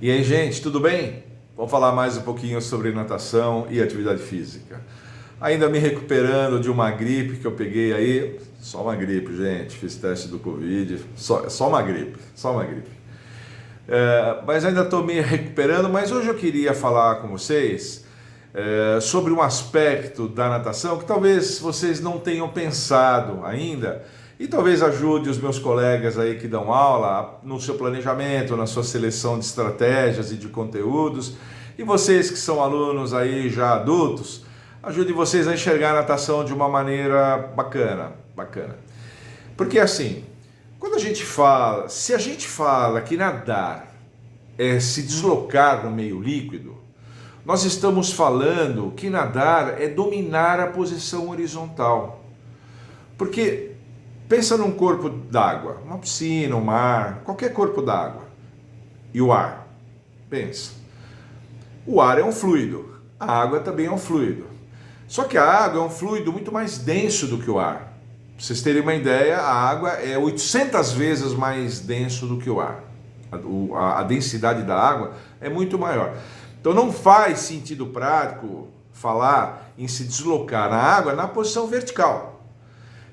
E aí, gente, tudo bem? Vamos falar mais um pouquinho sobre natação e atividade física. Ainda me recuperando de uma gripe que eu peguei aí, só uma gripe, gente, fiz teste do Covid, só uma gripe, só uma gripe. Mas ainda estou me recuperando, mas hoje eu queria falar com vocês sobre um aspecto da natação que talvez vocês não tenham pensado ainda, e talvez ajude os meus colegas aí que dão aula no seu planejamento, na sua seleção de estratégias e de conteúdos. E vocês que são alunos aí já adultos, ajude vocês a enxergar a natação de uma maneira bacana. Porque assim, quando a gente fala, se a gente fala que nadar é se deslocar no meio líquido, nós estamos falando que nadar é dominar a posição horizontal. Porque pensa num corpo d'água, uma piscina, um mar, qualquer corpo d'água. E o ar? Pensa. O ar é um fluido, a água também é um fluido. Só que a água é um fluido muito mais denso do que o ar. Pra vocês terem uma ideia, a água é 800 vezes mais denso do que o ar. A densidade da água é muito maior. Então não faz sentido prático falar em se deslocar na água na posição vertical.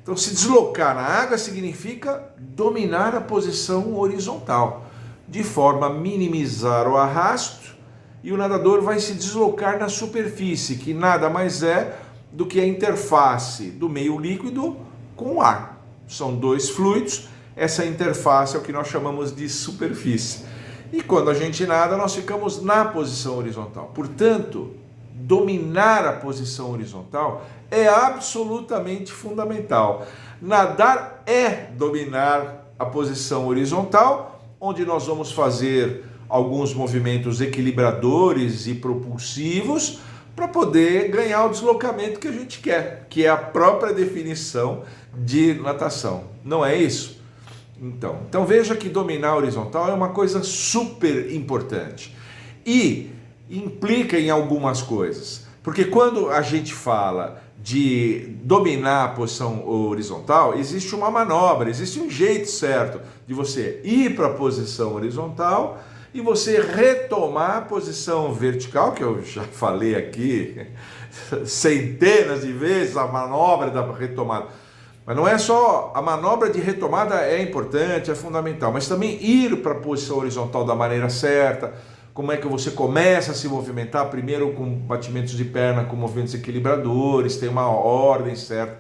Então, se deslocar na água significa dominar a posição horizontal, de forma a minimizar o arrasto, e o nadador vai se deslocar na superfície, que nada mais é do que a interface do meio líquido com o ar. São dois fluidos, essa interface é o que nós chamamos de superfície. E quando a gente nada, nós ficamos na posição horizontal. Portanto, dominar a posição horizontal é absolutamente fundamental. Nadar é dominar a posição horizontal, onde nós vamos fazer alguns movimentos equilibradores e propulsivos para poder ganhar o deslocamento que a gente quer, que é a própria definição de natação. Não é isso? Então veja que dominar a horizontal é uma coisa super importante e implica em algumas coisas. Porque quando a gente fala de dominar a posição horizontal, existe uma manobra, existe um jeito certo de você ir para a posição horizontal e você retomar a posição vertical, que eu já falei aqui centenas de vezes, a manobra da retomada. Mas não é só a manobra de retomada é importante, é fundamental, mas também ir para a posição horizontal da maneira certa. Como é que você começa a se movimentar? Primeiro com batimentos de perna, com movimentos equilibradores, tem uma ordem certa.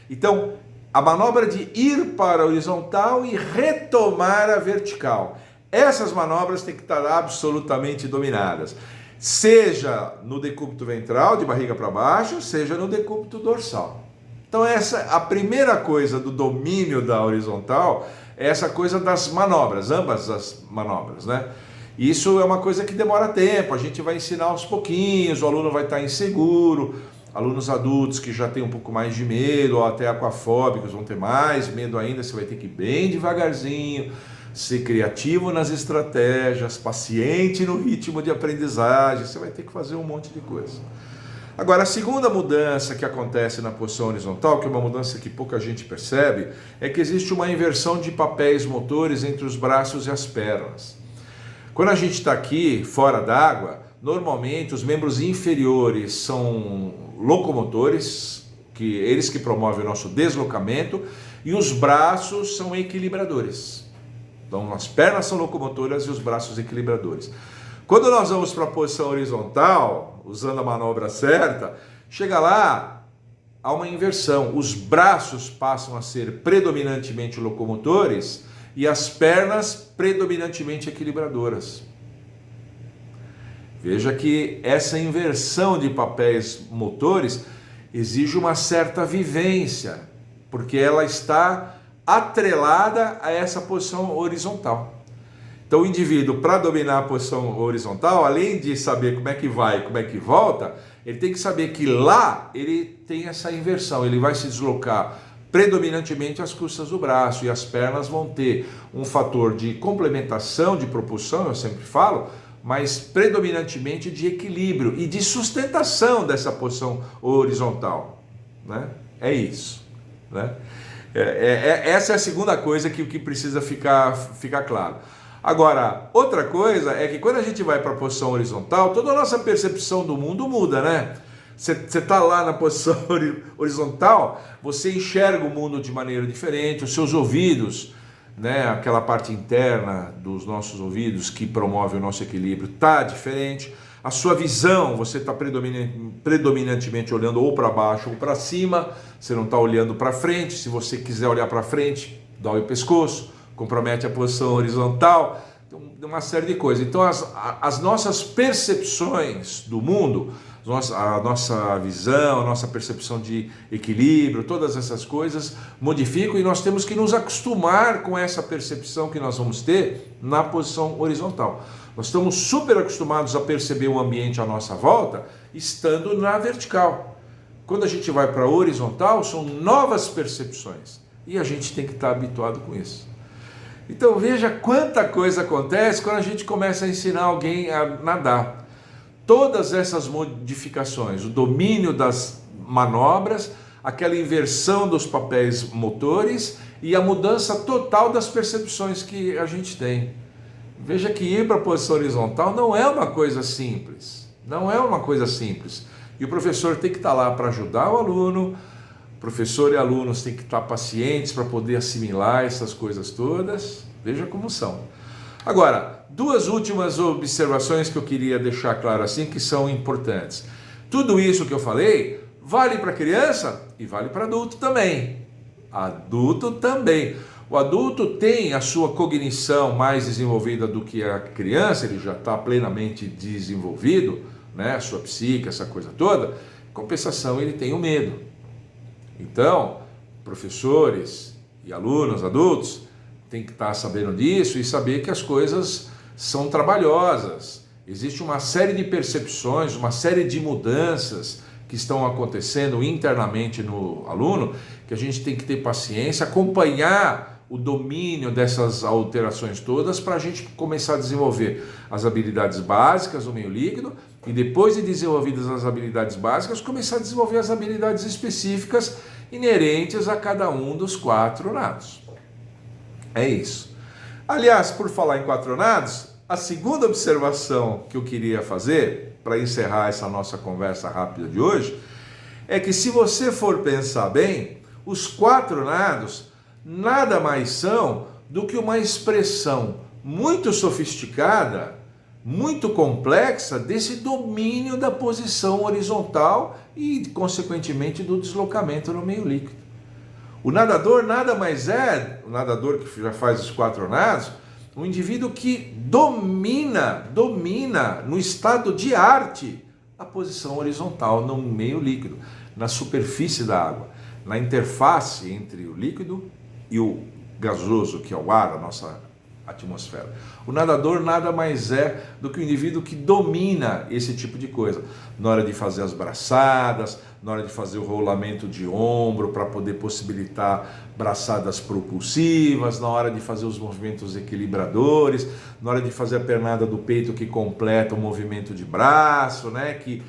Então, a manobra de ir para a horizontal e retomar a vertical. Essas manobras têm que estar absolutamente dominadas. Seja no decúbito ventral, de barriga para baixo, seja no decúbito dorsal. Então, a primeira coisa do domínio da horizontal é essa coisa das manobras, ambas as manobras, né? Isso é uma coisa que demora tempo, a gente vai ensinar aos pouquinhos, o aluno vai estar inseguro, alunos adultos que já têm um pouco mais de medo, ou até aquafóbicos vão ter mais medo ainda, você vai ter que ir bem devagarzinho, ser criativo nas estratégias, paciente no ritmo de aprendizagem, você vai ter que fazer um monte de coisa. Agora, a segunda mudança que acontece na posição horizontal, que é uma mudança que pouca gente percebe, é que existe uma inversão de papéis motores entre os braços e as pernas. Quando a gente está aqui, fora d'água, normalmente os membros inferiores são locomotores, eles que promovem o nosso deslocamento, e os braços são equilibradores. Então, as pernas são locomotoras e os braços equilibradores. Quando nós vamos para a posição horizontal, usando a manobra certa, chega lá, há uma inversão. Os braços passam a ser predominantemente locomotores e as pernas predominantemente equilibradoras. Veja que essa inversão de papéis motores exige uma certa vivência, porque ela está atrelada a essa posição horizontal. Então o indivíduo, para dominar a posição horizontal, além de saber como é que vai e como é que volta, ele tem que saber que lá ele tem essa inversão, ele vai se deslocar predominantemente às costas do braço, e as pernas vão ter um fator de complementação, de propulsão, eu sempre falo, mas predominantemente de equilíbrio e de sustentação dessa posição horizontal, né? É isso, né? Essa é a segunda coisa que precisa ficar claro. Agora, outra coisa é que quando a gente vai para a posição horizontal, toda a nossa percepção do mundo muda, né? Você está lá na posição horizontal, você enxerga o mundo de maneira diferente, os seus ouvidos, né, aquela parte interna dos nossos ouvidos que promove o nosso equilíbrio, está diferente. A sua visão, você está predominantemente olhando ou para baixo ou para cima, você não está olhando para frente. Se você quiser olhar para frente, dói o pescoço, compromete a posição horizontal, uma série de coisas. Então as nossas percepções do mundo, a nossa visão, a nossa percepção de equilíbrio, todas essas coisas modificam e nós temos que nos acostumar com essa percepção que nós vamos ter na posição horizontal. Nós estamos super acostumados a perceber o ambiente à nossa volta estando na vertical. Quando a gente vai para a horizontal, são novas percepções e a gente tem que estar habituado com isso. Então veja quanta coisa acontece quando a gente começa a ensinar alguém a nadar. Todas essas modificações, o domínio das manobras, aquela inversão dos papéis motores e a mudança total das percepções que a gente tem. Veja que ir para a posição horizontal não é uma coisa simples, não é uma coisa simples. E o professor tem que estar lá para ajudar o aluno, professor e alunos têm que estar pacientes para poder assimilar essas coisas todas. Veja como são. Agora, duas últimas observações que eu queria deixar claro assim, que são importantes. Tudo isso que eu falei vale para criança e vale para adulto também. Adulto também. O adulto tem a sua cognição mais desenvolvida do que a criança, ele já está plenamente desenvolvido, né? A sua psique, essa coisa toda. Em compensação, ele tem o medo. Então, professores e alunos adultos têm que estar sabendo disso e saber que as coisas são trabalhosas. Existe uma série de percepções, uma série de mudanças que estão acontecendo internamente no aluno, que a gente tem que ter paciência, acompanhar o domínio dessas alterações todas para a gente começar a desenvolver as habilidades básicas do meio líquido e depois de desenvolvidas as habilidades básicas, começar a desenvolver as habilidades específicas inerentes a cada um dos 4 nados. É isso. Aliás, por falar em 4 nados, a segunda observação que eu queria fazer, para encerrar essa nossa conversa rápida de hoje, é que se você for pensar bem, os 4 nados nada mais são do que uma expressão muito sofisticada, muito complexa desse domínio da posição horizontal e, consequentemente, do deslocamento no meio líquido. O nadador nada mais é, o nadador que já faz os 4 nados, um indivíduo que domina no estado de arte a posição horizontal no meio líquido, na superfície da água, na interface entre o líquido e o gasoso, que é o ar, a nossa atmosfera. O nadador nada mais é do que o indivíduo que domina esse tipo de coisa. Na hora de fazer as braçadas, na hora de fazer o rolamento de ombro para poder possibilitar braçadas propulsivas, na hora de fazer os movimentos equilibradores, na hora de fazer a pernada do peito que completa o movimento de braço, né? Que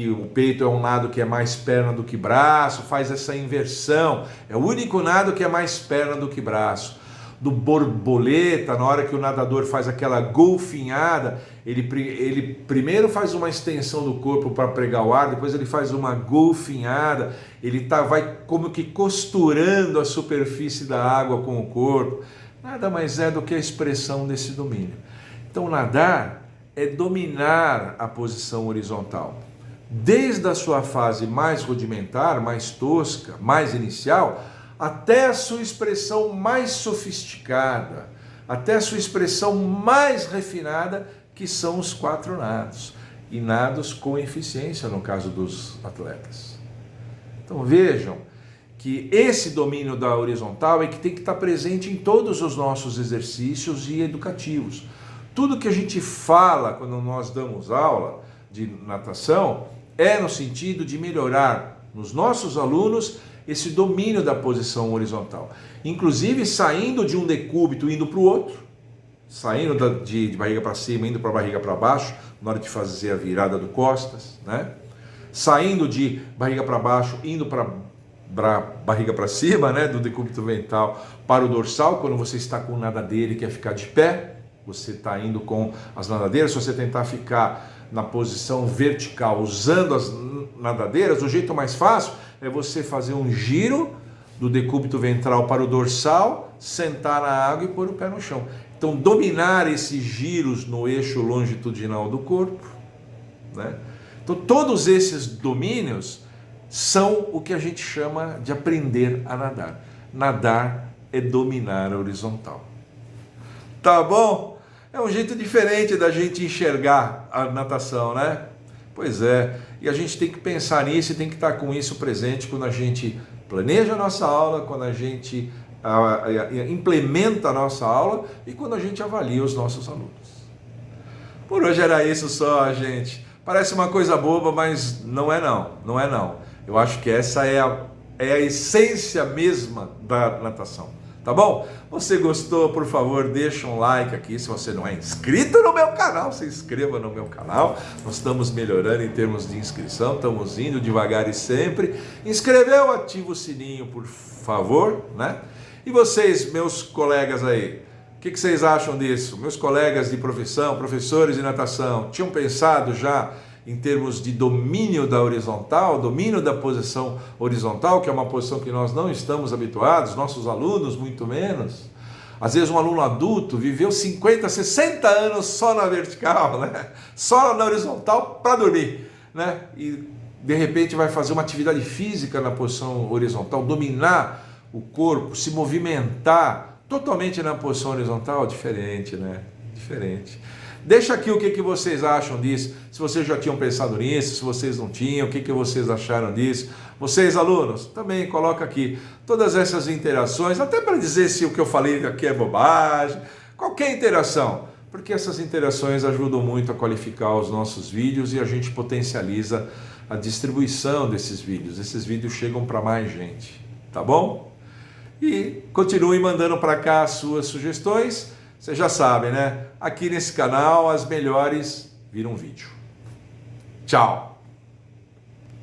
o peito é um nado que é mais perna do que braço, faz essa inversão. É o único nado que é mais perna do que braço. Do borboleta, na hora que o nadador faz aquela golfinhada, ele primeiro faz uma extensão do corpo para pregar o ar, depois ele faz uma golfinhada, ele vai como que costurando a superfície da água com o corpo. Nada mais é do que a expressão desse domínio. Então nadar é dominar a posição horizontal. Desde a sua fase mais rudimentar, mais tosca, mais inicial, até a sua expressão mais sofisticada, até a sua expressão mais refinada, que são os 4 nados, e nados com eficiência no caso dos atletas. Então vejam que esse domínio da horizontal é que tem que estar presente em todos os nossos exercícios e educativos. Tudo que a gente fala quando nós damos aula de natação é no sentido de melhorar nos nossos alunos esse domínio da posição horizontal. Inclusive saindo de um decúbito, indo para o outro, saindo de barriga para cima, indo para a barriga para baixo, na hora de fazer a virada do costas, né? Saindo de barriga para baixo, indo para barriga para cima, né? Do decúbito ventral para o dorsal, quando você está com nadadeira e quer ficar de pé, você está indo com as nadadeiras. Se você tentar ficar na posição vertical usando as nadadeiras, o jeito mais fácil é você fazer um giro do decúbito ventral para o dorsal, sentar na água e pôr o pé no chão. Então, dominar esses giros no eixo longitudinal do corpo, né? Então, todos esses domínios são o que a gente chama de aprender a nadar. Nadar é dominar a horizontal. Tá bom? É um jeito diferente da gente enxergar a natação, né? Pois é, e a gente tem que pensar nisso e tem que estar com isso presente quando a gente planeja a nossa aula, quando a gente implementa a nossa aula e quando a gente avalia os nossos alunos. Por hoje era isso só, gente. Parece uma coisa boba, mas não é não. Eu acho que essa é a essência mesma da natação. Tá bom? Você gostou? Por favor, deixa um like aqui. Se você não é inscrito no meu canal, se inscreva no meu canal. Nós estamos melhorando em termos de inscrição, estamos indo devagar e sempre. Inscreveu, ativa o sininho, por favor, né? E vocês, meus colegas aí, o que vocês acham disso? Meus colegas de profissão, professores de natação, tinham pensado já em termos de domínio da horizontal, domínio da posição horizontal, que é uma posição que nós não estamos habituados, nossos alunos muito menos. Às vezes um aluno adulto viveu 50, 60 anos só na vertical, né? Só na horizontal para dormir, né? E de repente vai fazer uma atividade física na posição horizontal, dominar o corpo, se movimentar totalmente na posição horizontal, diferente, né? Diferente. Deixa aqui o que vocês acham disso, se vocês já tinham pensado nisso, se vocês não tinham, o que vocês acharam disso. Vocês, alunos, também coloca aqui todas essas interações, até para dizer se o que eu falei aqui é bobagem, qualquer interação, porque essas interações ajudam muito a qualificar os nossos vídeos e a gente potencializa a distribuição desses vídeos. Esses vídeos chegam para mais gente, tá bom? E continue mandando para cá as suas sugestões. Você já sabe, né? Aqui nesse canal, as melhores viram vídeo. Tchau!